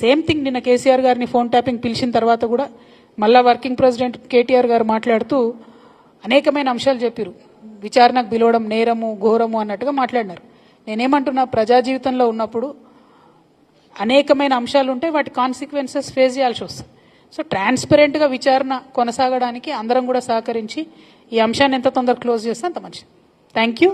Same thing నిన్న కేసీఆర్ గారిని phone tapping పిలిచిన తర్వాత కూడా మళ్ళా వర్కింగ్ ప్రెసిడెంట్ కేటీఆర్ గారు మాట్లాడుతూ అనేకమైన అంశాలు చెప్పారు. విచారణకు పిలవడం నేరము ఘోరము అన్నట్టుగా మాట్లాడినారు. నేనేమంటున్నా, ప్రజా జీవితంలో ఉన్నప్పుడు అనేకమైన అంశాలు ఉంటే వాటి కాన్సిక్వెన్సెస్ ఫేస్ చేయాల్సి వస్తుంది. సో ట్రాన్స్పరెంట్గా విచారణ కొనసాగడానికి అందరం కూడా సహకరించి ఈ అంశాన్ని ఎంత తొందరగా క్లోజ్ చేస్తే అంత మంచిది. Thank you.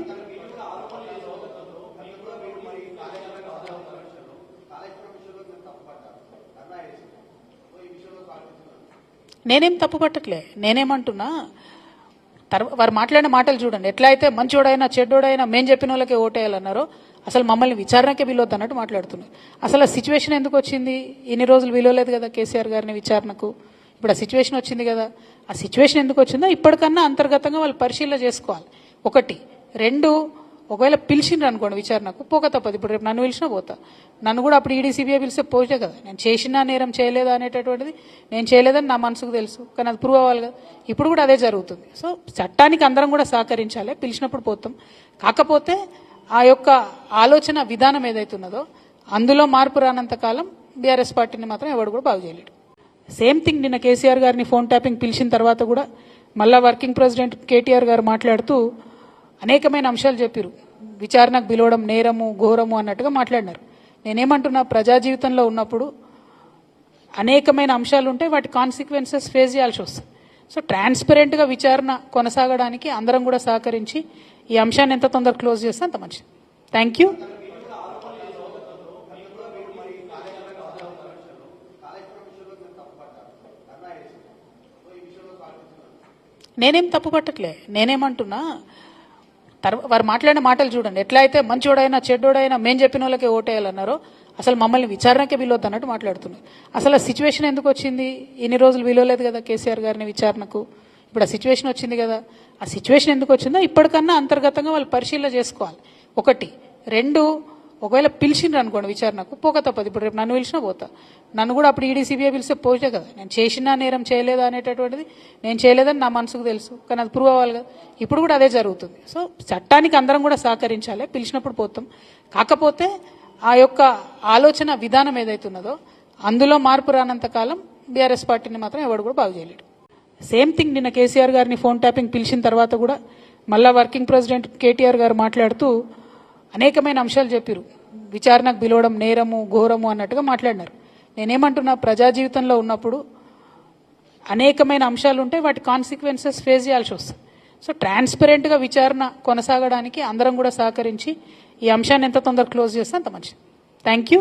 నేనేం తప్పు పట్టట్లే. నేనేమంటున్నా, వారు మాట్లాడిన మాటలు చూడండి. ఎట్లా అయితే మంచోడైనా చెడ్డోడైనా మేము చెప్పిన వాళ్ళకే ఓటేయాలన్నారో అసలు మమ్మల్ని విచారణకే విలువద్దు అన్నట్టు మాట్లాడుతున్నారు. అసలు ఆ సిచ్యువేషన్ ఎందుకు వచ్చింది? ఇన్ని రోజులు విలువలేదు కదా కేసీఆర్ గారిని విచారణకు. ఇప్పుడు ఆ సిచ్యువేషన్ వచ్చింది కదా. ఆ సిచ్యువేషన్ ఎందుకు వచ్చిందో ఇప్పటికన్నా అంతర్గతంగా వాళ్ళు పరిశీలన చేసుకోవాలి. ఒకటి. రెండు, ఒకవేళ పిలిచిండ్రు అనుకోండి విచారణకు, పోక తప్పదు. ఇప్పుడు రేపు నన్ను పిలిచినా పోతా. నన్ను కూడా అప్పుడు ఈడీసీబీఐ పిలిస్తే పోతే కదా. నేను చేసినా నేరం చేయలేదా అనేటటువంటిది నేను చేయలేదని నా మనసుకు తెలుసు, కానీ అది ప్రూవ్ అవ్వాలి కదా. ఇప్పుడు కూడా అదే జరుగుతుంది. సో చట్టానికి అందరం కూడా సహకరించాలి. పిలిచినప్పుడు పోతాం. కాకపోతే ఆ యొక్క ఆలోచన విధానం ఏదైతున్నదో అందులో మార్పు రానంత కాలం బీఆర్ఎస్ పార్టీని మాత్రం ఎవడు కూడా బాగు చేయలేడు. సేమ్ థింగ్ నిన్న కేసీఆర్ గారిని ఫోన్ ట్యాపింగ్ పిలిచిన తర్వాత కూడా మళ్ళా వర్కింగ్ ప్రెసిడెంట్ కేటీఆర్ గారు మాట్లాడుతూ అనేకమైన అంశాలు చెప్పారు. విచారణకు పిలవడం నేరము ఘోరము అన్నట్టుగా మాట్లాడినారు. నేనేమంటున్నా, ప్రజా జీవితంలో ఉన్నప్పుడు అనేకమైన అంశాలు ఉంటే వాటి కాన్సిక్వెన్సెస్ ఫేస్ చేయాల్సి వస్తుంది. సో ట్రాన్స్పరెంట్గా విచారణ కొనసాగడానికి అందరం కూడా సహకరించి ఈ అంశాన్ని ఎంత తొందరగా క్లోజ్ చేస్తే అంత మంచిది. Thank you. నేనేం తప్పు పట్టట్లే. నేనేమంటున్నా, వారు మాట్లాడిన మాటలు చూడండి. ఎట్లా అయితే మంచోడైనా చెడ్డోడైనా మేము చెప్పిన వాళ్ళకే ఓటేయాలన్నారో అసలు మమ్మల్ని విచారణకే విలువద్దు అన్నట్టు మాట్లాడుతున్నారు. అసలు ఆ సిచ్యువేషన్ ఎందుకు వచ్చింది? ఇన్ని రోజులు విలువలేదు కదా కేసీఆర్ గారిని విచారణకు. ఇప్పుడు ఆ సిచ్యువేషన్ వచ్చింది కదా. ఆ సిచ్యువేషన్ ఎందుకు వచ్చిందో ఇప్పటికన్నా అంతర్గతంగా వాళ్ళు పరిశీలన చేసుకోవాలి. ఒకటి. రెండు, ఒకవేళ పిలిచిండ్రు అనుకోండి విచారణకు, పోక తప్పదు. ఇప్పుడు రేపు నన్ను పిలిచినా పోతా. నన్ను కూడా అప్పుడు ఈడీసీబీఐ పిలిస్తే పోతే కదా. నేను చేసినా నేరం చేయలేదా అనేటటువంటిది నేను చేయలేదని నా మనసుకు తెలుసు, కానీ అది ప్రూవ్ అవ్వాలి కదా. ఇప్పుడు కూడా అదే జరుగుతుంది. సో చట్టానికి అందరం కూడా సహకరించాలి. పిలిచినప్పుడు పోతాం. కాకపోతే ఆ యొక్క ఆలోచన విధానం ఏదైతున్నదో అందులో మార్పు రానంత కాలం బీఆర్ఎస్ పార్టీని మాత్రం ఎవడు కూడా బాగు చేయలేడు. సేమ్ థింగ్ నిన్న కేసీఆర్ గారిని ఫోన్ ట్యాపింగ్ పిలిచిన తర్వాత కూడా మళ్ళా వర్కింగ్ ప్రెసిడెంట్ కేటీఆర్ గారు మాట్లాడుతూ అనేకమైన అంశాలు చెప్పారు. విచారణకు పిలవడం నేరము ఘోరము అన్నట్టుగా మాట్లాడినారు. నేనేమంటున్నా, ప్రజా జీవితంలో ఉన్నప్పుడు అనేకమైన అంశాలు ఉంటే వాటి కాన్సిక్వెన్సెస్ ఫేస్ చేయాల్సి వస్తుంది. సో ట్రాన్స్పరెంట్గా విచారణ కొనసాగడానికి అందరం కూడా సహకరించి ఈ అంశాన్ని ఎంత తొందరగా క్లోజ్ చేస్తే అంత మంచిది. Thank you.